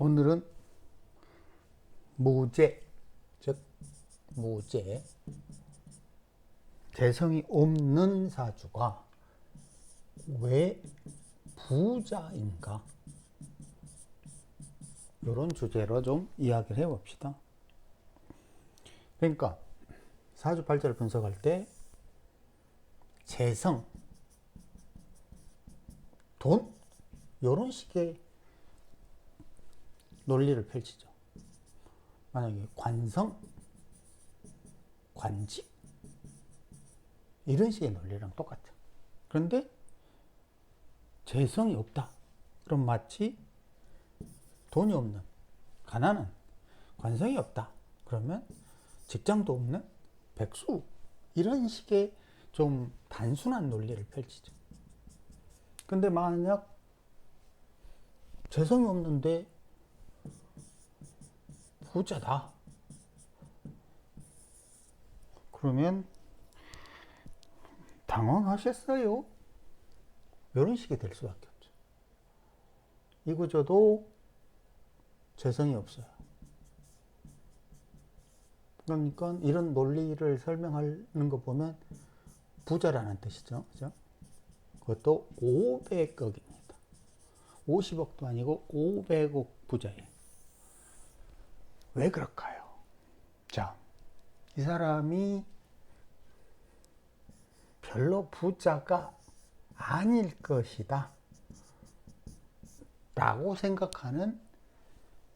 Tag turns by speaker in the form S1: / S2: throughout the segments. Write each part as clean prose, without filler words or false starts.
S1: 오늘은 무죄, 즉 무죄, 재성이 없는 사주가 왜 부자인가? 이런 주제로 좀 이야기를 해봅시다. 그러니까 사주 팔자를 분석할 때 재성, 돈 이런 식의 논리를 펼치죠. 만약에 관성, 관직 이런 식의 논리랑 똑같죠. 그런데 재성이 없다. 그럼 마치 돈이 없는, 가난한, 관성이 없다. 그러면 직장도 없는 백수 이런 식의 좀 단순한 논리를 펼치죠. 근데 만약 재성이 없는데 부자다. 그러면 당황하셨어요? 이런 식이 될 수밖에 없죠. 이 구조도 재성이 없어요. 그러니까 이런 논리를 설명하는 거 보면 부자라는 뜻이죠. 그죠? 그것도 500억입니다. 50억도 아니고 500억 부자예요. 왜 그럴까요? 자, 이 사람이 별로 부자가 아닐 것이다 라고 생각하는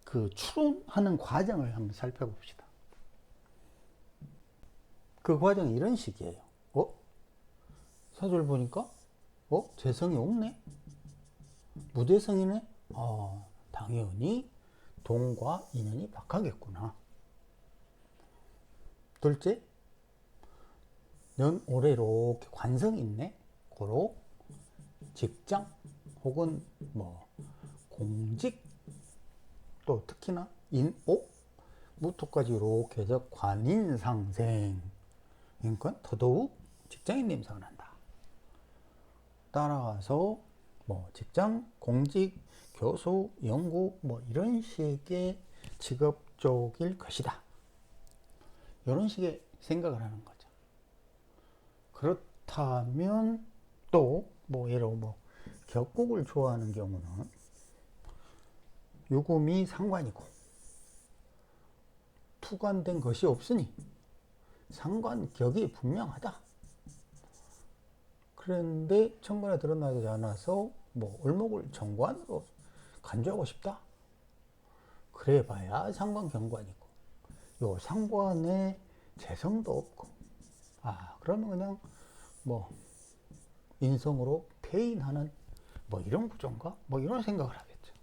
S1: 그 추론하는 과정을 한번 살펴봅시다. 그 과정이 이런 식이에요. 사주를 보니까 재성이 없네? 무재성이네? 당연히 돈과 인연이 박하겠구나. 둘째, 올해 이렇게 관성이 있네? 고로 직장 혹은 공직 또 특히나 무토까지 이렇게 해서 관인상생, 그러니까 더더욱 직장인 냄새가 난다. 따라서 직장, 공직, 교수, 연구 이런 식의 직업 쪽일 것이다. 이런 식의 생각을 하는 거죠. 그렇다면 또 예를 들어 격국을 좋아하는 경우는 유금이 상관이고 투관된 것이 없으니 상관격이 분명하다. 그런데 천간에 드러나지 않아서 을목을 정관으로 간주하고 싶다. 그래봐야 상관경관이고 요 상관에 재성도 없고 그러면 그냥 인성으로 폐인하는 이런 구조인가? 이런 생각을 하겠죠.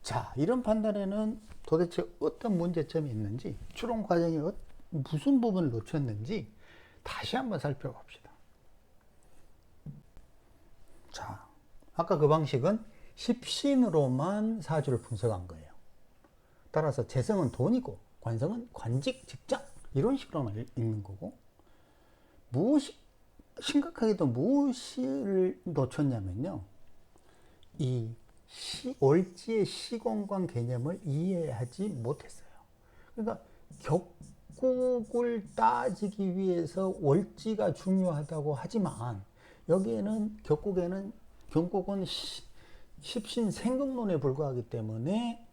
S1: 자, 이런 판단에는 도대체 어떤 문제점이 있는지, 추론 과정에 무슨 부분을 놓쳤는지 다시 한번 살펴봅시다. 자, 아까 그 방식은 십신으로만 사주를 분석한 거예요. 따라서 재성은 돈이고 관성은 관직, 직장 이런 식으로만 읽는 거고, 심각하게도 무엇을 놓쳤냐면요, 이 월지의 시공간 개념을 이해하지 못했어요. 그러니까 격국을 따지기 위해서 월지가 중요하다고 하지만 여기에는 경국은 십신 생극론에 불과하기 때문에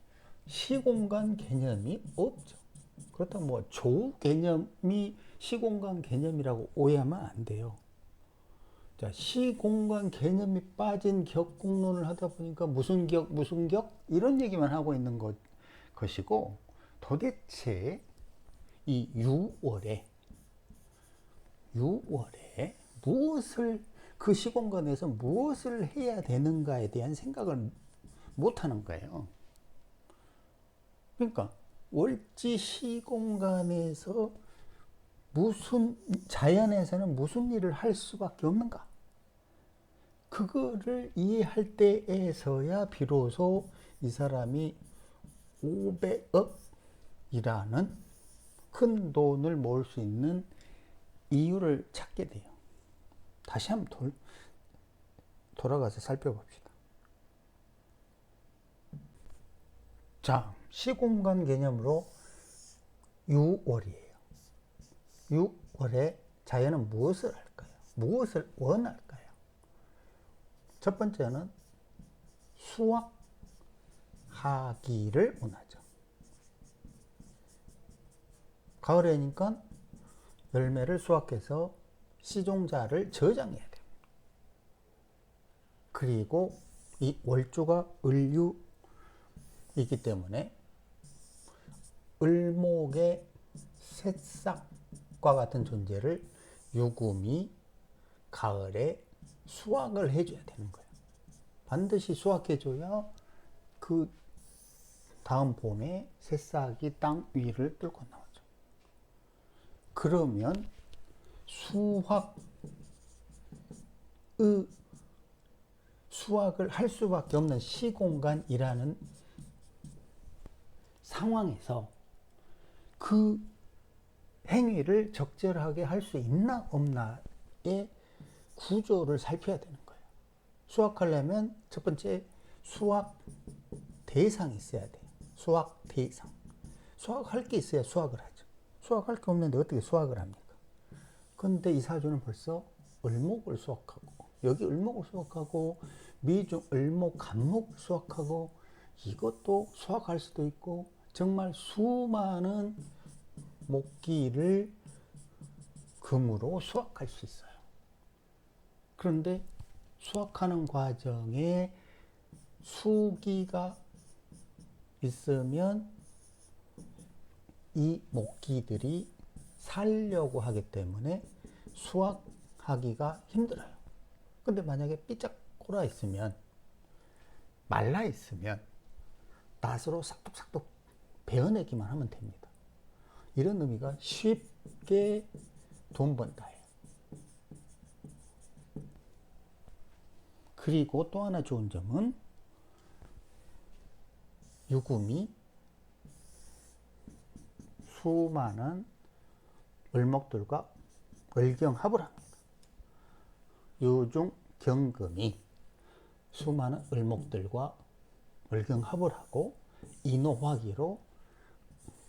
S1: 시공간 개념이 없죠. 그렇다면 조우 개념이 시공간 개념이라고 오해하면 안 돼요. 자, 시공간 개념이 빠진 격국론을 하다 보니까 무슨 격 이런 얘기만 하고 있는 것이고, 도대체 이 6월에 무엇을 그 시공간에서 무엇을 해야 되는가에 대한 생각을 못 하는 거예요. 그러니까 월지 시공간에서 자연에서는 무슨 일을 할 수밖에 없는가? 그거를 이해할 때에서야 비로소 이 사람이 500억이라는 큰 돈을 모을 수 있는 이유를 찾게 돼요. 다시 한번 돌아가서 살펴봅시다. 자, 시공간 개념으로 6월이에요. 6월에 자연은 무엇을 할까요? 무엇을 원할까요? 첫 번째는 수확하기를 원하죠. 가을이니까 열매를 수확해서 씨종자를 저장해야 돼요. 그리고 이 월주가 을유이기 때문에 을목의 새싹과 같은 존재를 유금이 가을에 수확을 해줘야 되는 거예요. 반드시 수확해줘야 그 다음 봄에 새싹이 땅 위를 뚫고 나오죠. 그러면 수확을 할 수밖에 없는 시공간이라는 상황에서 그 행위를 적절하게 할 수 있나 없나의 구조를 살펴야 되는 거예요. 수확하려면 첫 번째 수확 대상이 있어야 돼요. 수확 대상. 수확할 게 있어야 수확을 하죠. 수확할 게 없는데 어떻게 수확을 합니까? 근데 이 사주는 벌써 을목을 수확하고, 여기 을목을 수확하고, 미중 을목 간목을 수확하고, 이것도 수확할 수도 있고, 정말 수많은 목기를 금으로 수확할 수 있어요. 그런데 수확하는 과정에 수기가 있으면 이 목기들이 살려고 하기 때문에 수확하기가 힘들어요. 근데 만약에 삐짝 꼴아 있으면, 말라 있으면 낫으로 싹둑싹둑 베어내기만 하면 됩니다. 이런 의미가 쉽게 돈 번다예요. 그리고 또 하나 좋은 점은 유금이 수많은 을목들과 을경합을 합니다. 유중 경금이 수많은 을목들과 을경합을 하고 인호화기로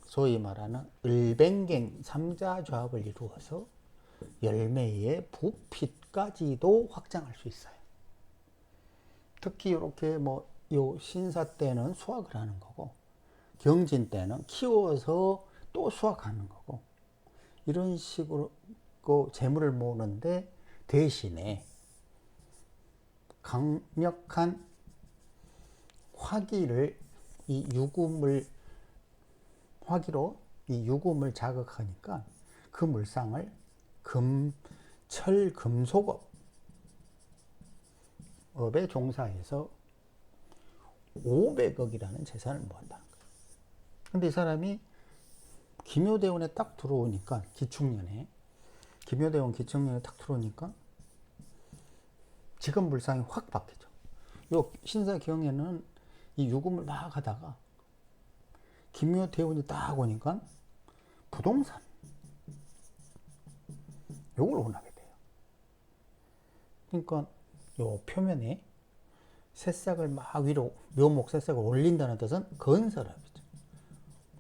S1: 소위 말하는 을뱅갱 삼자조합을 이루어서 열매의 부핏까지도 확장할 수 있어요. 특히 이렇게 요 신사 때는 수확을 하는 거고, 경진 때는 키워서 또 수확하는 거고, 이런 식으로 재물을 모으는데 대신에 강력한 화기를 화기로 이 유금을 자극하니까 그 물상을 철금속업에 종사해서 500억이라는 재산을 모았다는 거예요. 근데 이 사람이 기묘대운에 딱 들어오니까, 기묘대운 기축년에 딱 들어오니까 지금 물상이 확 바뀌죠. 요 신사경에는 이 유금을 막 하다가 기묘대운이 딱 오니까 부동산, 요걸 원하게 돼요. 그러니까 요 표면에 새싹을 막 위로, 묘목 새싹을 올린다는 뜻은 건설업이죠.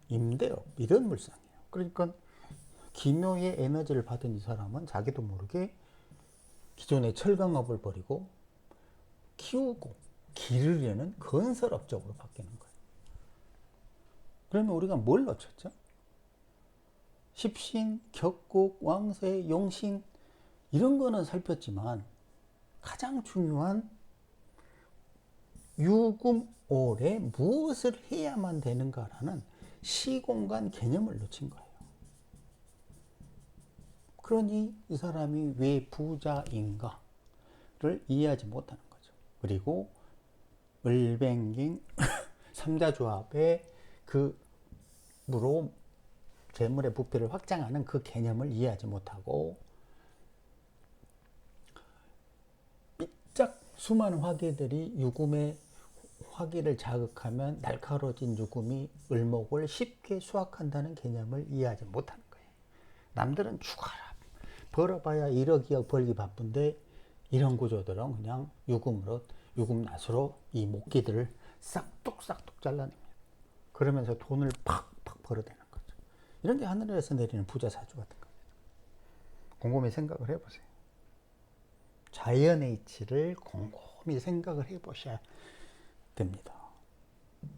S1: 임대업, 이런 물상이에요. 그러니까 기묘의 에너지를 받은 이 사람은 자기도 모르게 기존의 철강업을 버리고 키우고 기르려는 건설업 쪽으로 바뀌는 거예요. 그러면 우리가 뭘 놓쳤죠? 십신, 격국, 왕세, 용신, 이런 거는 살폈지만 가장 중요한 유금올에 무엇을 해야만 되는가라는 시공간 개념을 놓친 거예요. 그러니 이 사람이 왜 부자인가를 이해하지 못하는 거죠. 그리고 을뱅갱 삼자조합의 그으로 재물의 부패를 확장하는 그 개념을 이해하지 못하고 삐짝 수많은 화기들이 유금의 화기를 자극하면 날카로워진 유금이 을목을 쉽게 수확한다는 개념을 이해하지 못하는 거예요. 남들은 죽어라, 벌어봐야 1억 2억 벌기 바쁜데 이런 구조들은 그냥 유금낫으로 이 목기들을 싹둑싹둑 잘라냅니다. 그러면서 돈을 팍팍 벌어대는 거죠. 이런 게 하늘에서 내리는 부자 사주 같은 겁니다. 곰곰이 생각을 해보세요. 자연의 이치를 곰곰이 생각을 해보셔야 됩니다.